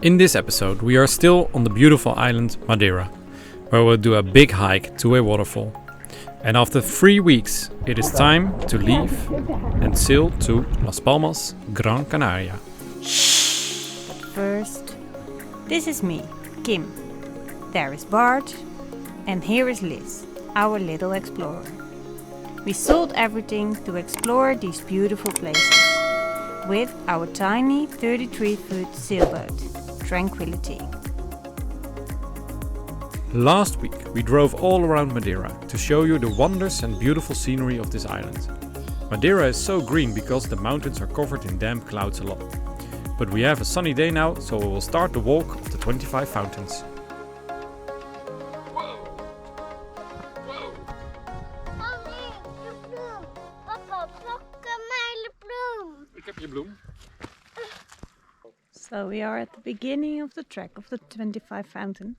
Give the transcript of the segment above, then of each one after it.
In this episode, we are still on the beautiful island Madeira, where we'll do a big hike to a waterfall. And after 3 weeks, it is time to leave and sail to Las Palmas Gran Canaria. But first, this is me, Kim. There is Bart, and here is Liz, our little explorer. We sold everything to explore these beautiful places with our tiny 33-foot sailboat, Tranquility. Last week, we drove all around Madeira to show you the wonders and beautiful scenery of this island. Madeira is so green because the mountains are covered in damp clouds a lot. But we have a sunny day now, so we will start the walk of the 25 fountains. So we are at the beginning of the trek of the 25 fountains.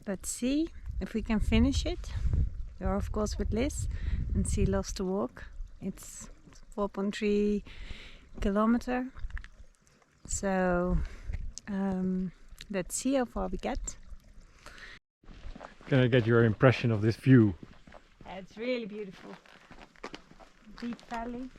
Let's see if we can finish it. We are of course with Liz, and she loves to walk. It's 4.3 kilometer. So let's see how far we get. Can I get your impression of this view? It's really beautiful. Deep valley.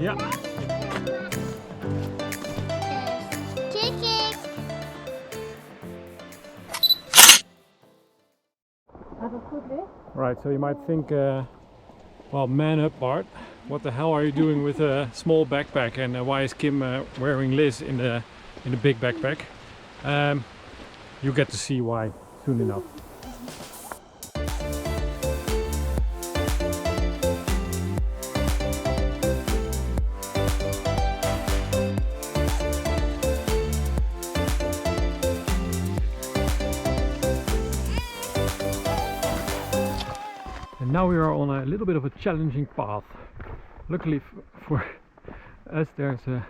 Yeah. Right, so you might think, well, man up, Bart. What the hell are you doing with a small backpack, and why is Kim wearing Liz in the big backpack? You get to see why soon enough. And now we are on a little bit of a challenging path. Luckily for us, there's a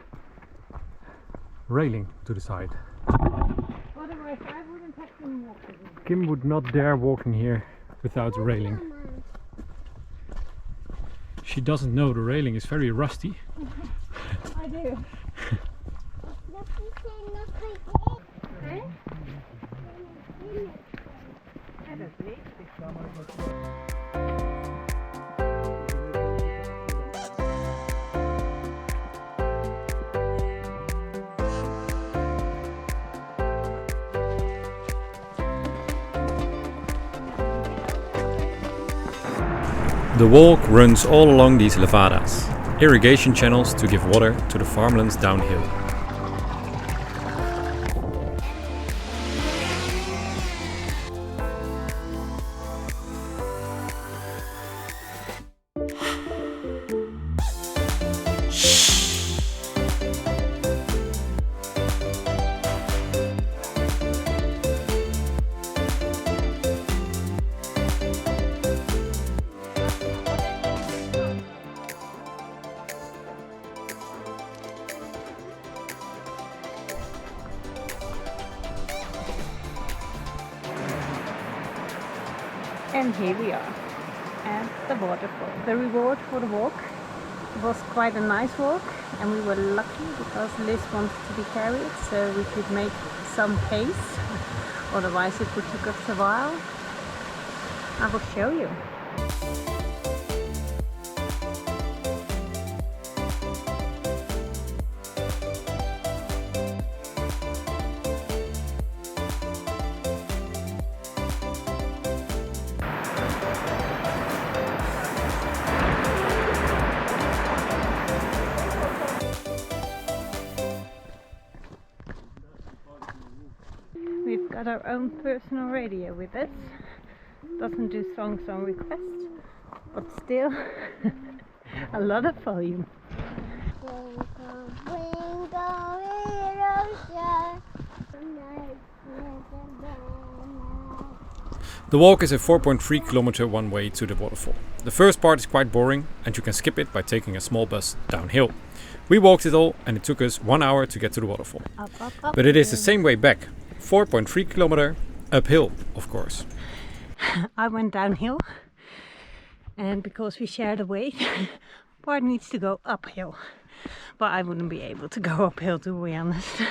railing to the side. Otherwise I wouldn't have been walking. Kim would not dare walking here without a railing. She doesn't know the railing is very rusty. I do. The walk runs all along these levadas, irrigation channels to give water to the farmlands downhill. And here we are at the waterfall. The reward for the walk was quite a nice walk, and we were lucky because Liz wanted to be carried, so we could make some pace. Otherwise it would take us a while. I will show you. our own personal radio with us. Doesn't do songs on request, but still a lot of volume. The walk is a 4.3 kilometer one way to the waterfall. The first part is quite boring and you can skip it by taking a small bus downhill. We walked it all and it took us 1 hour to get to the waterfall. Up, but it is the same way back, 4.3 kilometer uphill, of course. I went downhill, and because we share the weight, Bart needs to go uphill. But I wouldn't be able to go uphill, to be honest.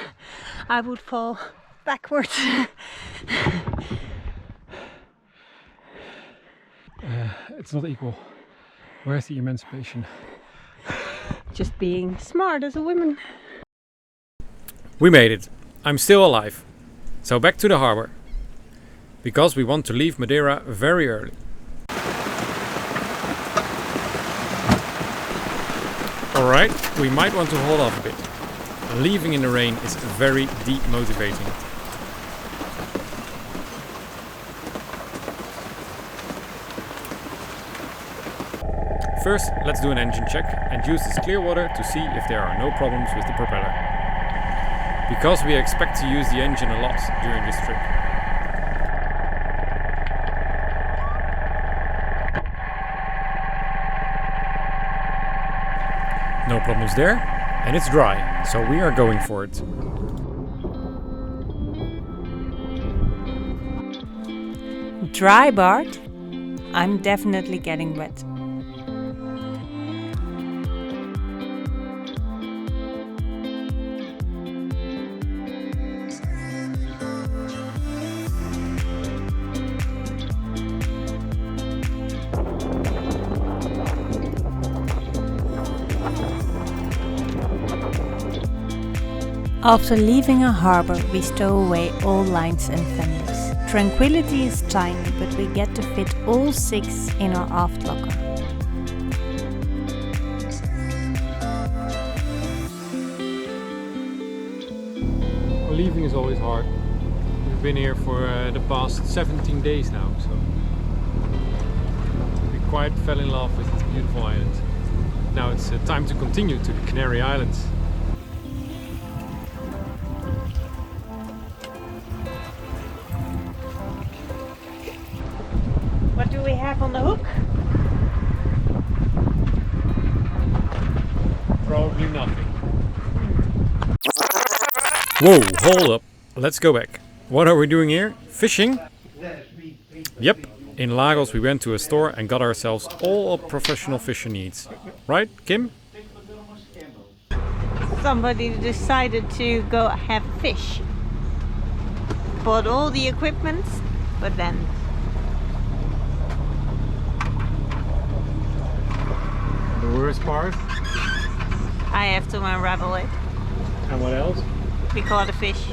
I would fall backwards. It's not equal. Where's the emancipation? Just being smart as a woman. We made it. I'm still alive. So back to the harbor. Because we want to leave Madeira very early. Alright, we might want to hold off a bit. Leaving in the rain is very demotivating. First, let's do an engine check and use this clear water to see if there are no problems with the propeller. Because we expect to use the engine a lot during this trip. No problems there, and it's dry, so we are going for it. Dry, Bart? I'm definitely getting wet. After leaving a harbour, we stow away all lines and fenders. Tranquility is tiny, but we get to fit all 6 in our aft locker. Well, leaving is always hard. We've been here for the past 17 days now, so we quite fell in love with this beautiful island. Now it's time to continue to the Canary Islands. What do we have on the hook? Probably nothing. Whoa, hold up. Let's go back. What are we doing here? Fishing? Yep. In Lagos we went to a store and got ourselves all our professional fishing needs. Right, Kim? Somebody decided to go have fish. Bought all the equipment, but then The worst part. I have to unravel it. And what else? We caught a fish.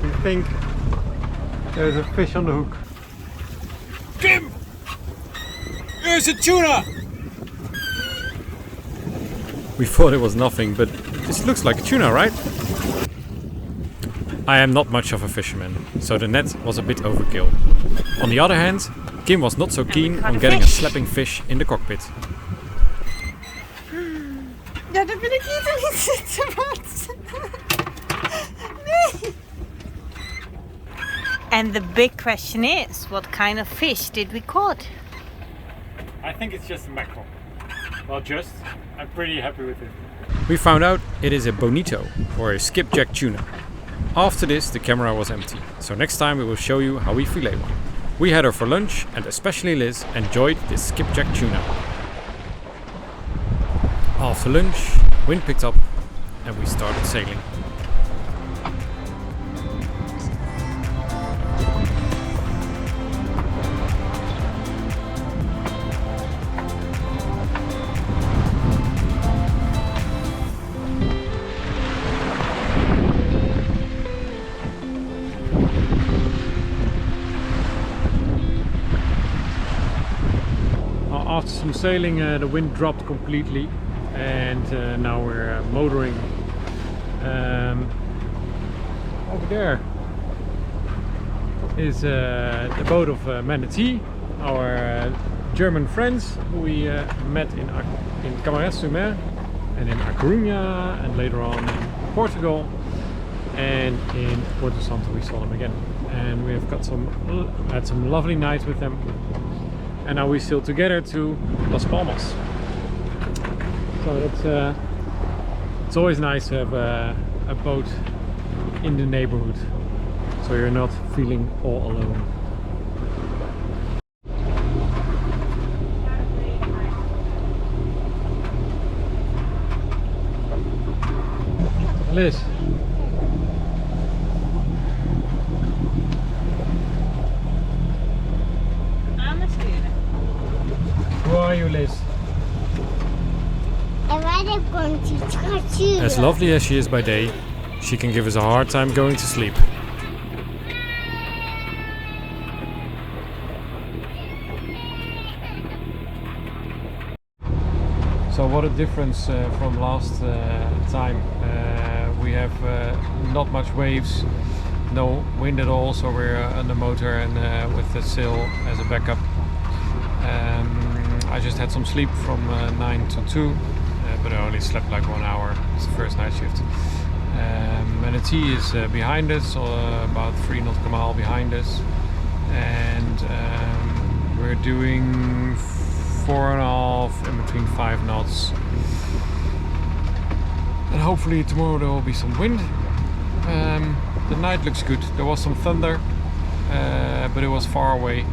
We think there's a fish on the hook. Kim! There's a tuna! We thought it was nothing, but this looks like a tuna, right? I am not much of a fisherman, so the net was a bit overkill. On the other hand, Kim was not so keen on getting a slapping fish in the cockpit. Ja, daar wil ik niet in zitten, Bart. Nee. And the big question is, what kind of fish did we caught? I think it's just a mackerel. Well, I'm pretty happy with it. We found out it is a bonito, or a skipjack tuna. After this, the camera was empty, so next time we will show you how we fillet one. We had her for lunch, and especially Liz enjoyed this skipjack tuna. After lunch, wind picked up, and we started sailing. After some sailing, the wind dropped completely, and now we're motoring over there is the boat of Manatee, our German friends who we met in Camaret-sur-Mer and in A Coruña, and later on in Portugal, and in Porto Santo we saw them again, and we have had some lovely nights with them, and now we sail together to Las Palmas. So it's always nice to have a boat in the neighborhood, so you're not feeling all alone. Liz. Who are you, Liz? As lovely as she is by day, she can give us a hard time going to sleep. So what a difference from last time. We have not much waves, no wind at all, so we're under motor and with the sail as a backup. I just had some sleep from 9 to 2, but I only slept like 1 hour. It's the first night shift. Manatee is behind us, about 3 nautical miles behind us, and we're doing 4.5 in between 5 knots. And hopefully tomorrow there will be some wind. The night looks good. There was some thunder, but it was far away,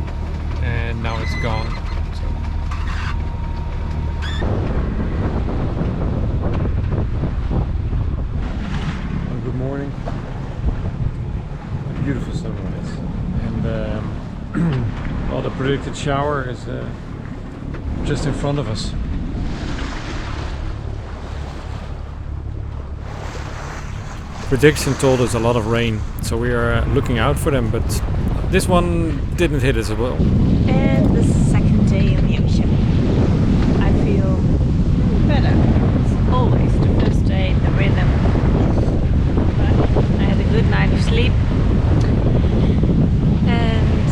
and now it's gone. Good morning. A beautiful sunrise, and well, the predicted shower is just in front of us. Prediction told us a lot of rain, so we are looking out for them, but this one didn't hit us as well. And the second day in the ocean. I feel better. It's always the first day, the rhythm. But I had a good night of sleep. And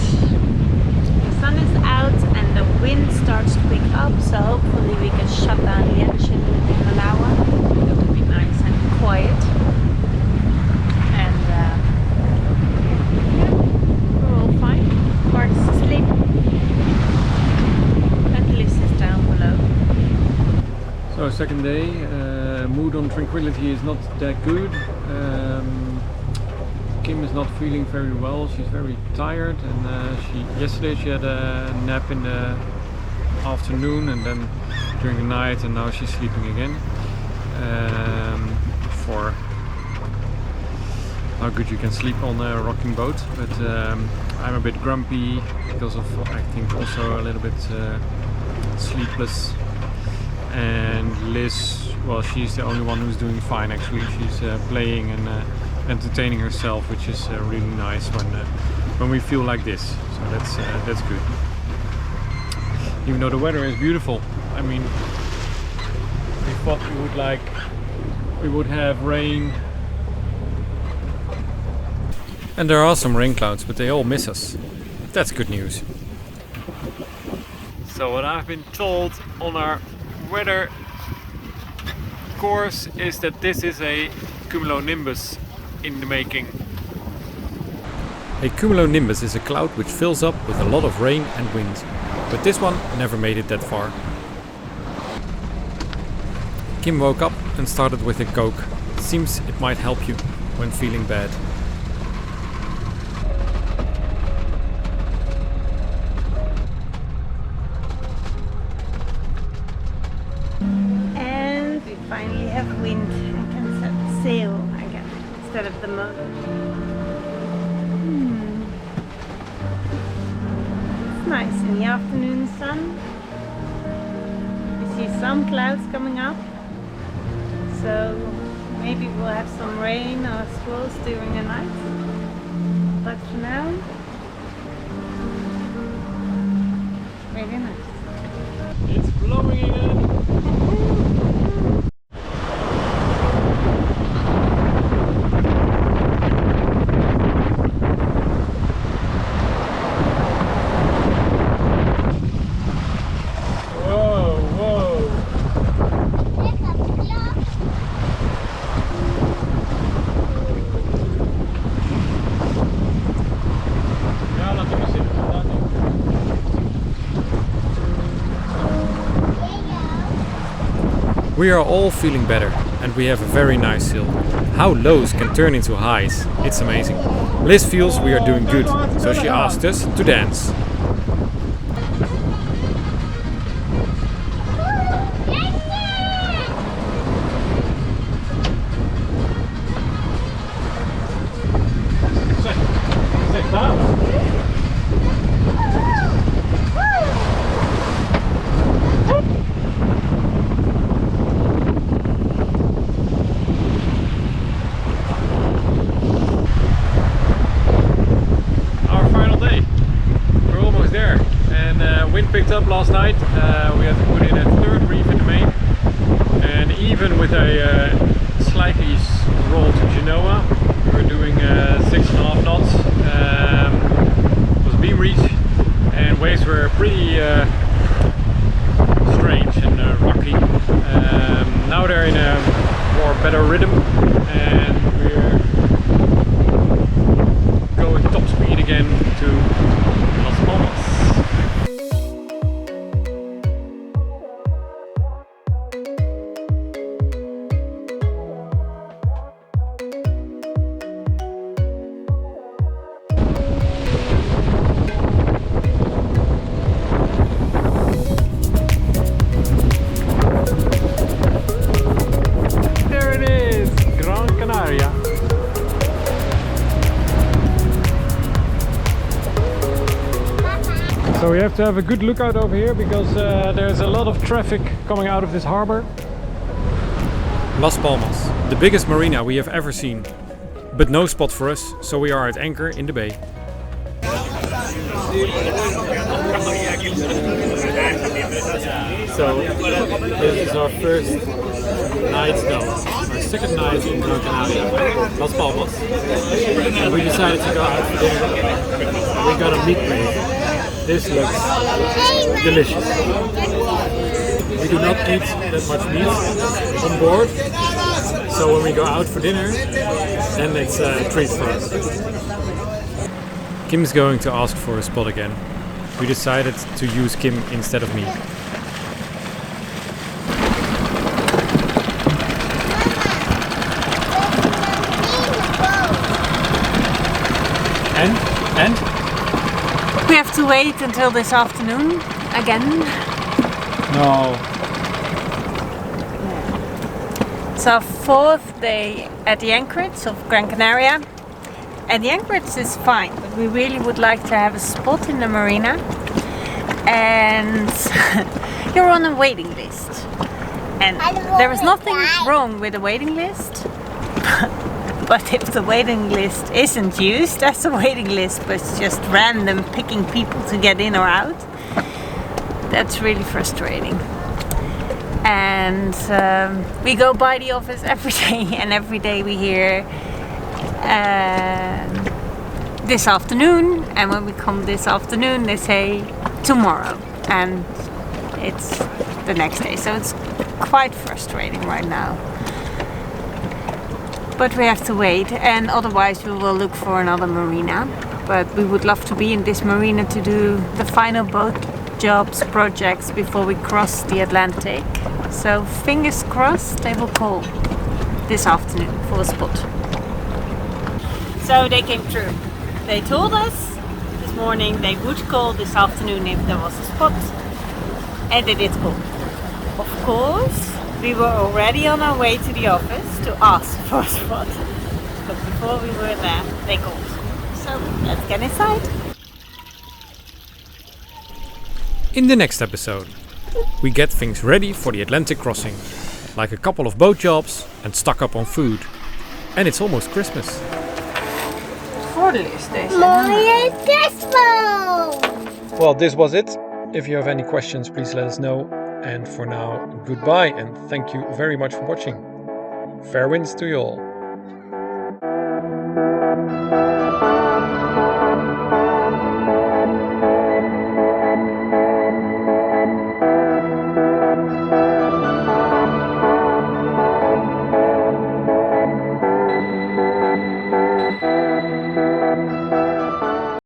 the sun is out and the wind starts to pick up, so hopefully we can shut down the engine in an hour. That would be nice and quiet. So second day, mood on tranquility is not that good. Kim is not feeling very well. She's very tired, and yesterday she had a nap in the afternoon and then during the night, and now she's sleeping again. For how good you can sleep on a rocking boat, but I'm a bit grumpy because of, I think, also a little bit sleepless. And Liz, well, she's the only one who's doing fine actually. She's playing and entertaining herself, which is really nice when we feel like this. So that's good. Even though the weather is beautiful, I mean, we thought we would have rain. And there are some rain clouds, but they all miss us. That's good news. So what I've been told on our weather course is that this is a cumulonimbus in the making. A cumulonimbus is a cloud which fills up with a lot of rain and wind, but this one never made it that far. Kim woke up and started with a Coke. Seems it might help you when feeling bad. Finally have wind and can set sail again instead of the motor. It's nice in the afternoon sun. We see some clouds coming up, so maybe we'll have some rain or squalls during the night. But for now, really nice. It's blowing again. We are all feeling better and we have a very nice sail. How lows can turn into highs, it's amazing. Liz feels we are doing good, so she asked us to dance. Wind picked up last night. We had to put in a third reef in the main, and even with a slightly roll to Genoa, we were doing 6.5 knots. It was beam reach, and waves were pretty strange and rocky. Now they're in a more better rhythm, and we're going top speed again to Las Palmas. So we have to have a good lookout over here because there's a lot of traffic coming out of this harbor. Las Palmas, the biggest marina we have ever seen. But no spot for us, so we are at anchor in the bay. So this is our first night, our second night in Gran Canaria, Las Palmas. And we decided to go out for dinner. We got a meat plate. This looks delicious. We do not eat that much meat on board, so when we go out for dinner, then it's a treat for us. Kim's going to ask for a spot again. We decided to use Kim instead of me. And? We have to wait until this afternoon again. No. It's our fourth day at the anchorage of Gran Canaria. And the anchorage is fine, but we really would like to have a spot in the marina. And you're on a waiting list. And there is nothing wrong with the waiting list. But if the waiting list isn't used as a waiting list, but it's just random picking people to get in or out, that's really frustrating. And we go by the office every day, and every day we hear this afternoon, and when we come this afternoon they say tomorrow, and it's the next day. So it's quite frustrating right now. But we have to wait, and otherwise we will look for another marina. But we would love to be in this marina to do the final boat jobs, projects before we cross the Atlantic. So fingers crossed they will call this afternoon for a spot. So they came through. They told us this morning they would call this afternoon if there was a spot. And they did call. Of course, we were already on our way to the office to ask for a spot. But before we were there, they called. So let's get inside. In the next episode, we get things ready for the Atlantic crossing, like a couple of boat jobs and stock up on food. And it's almost Christmas. Well, this was it. If you have any questions, please let us know. And for now, goodbye and thank you very much for watching. Fair winds to you all.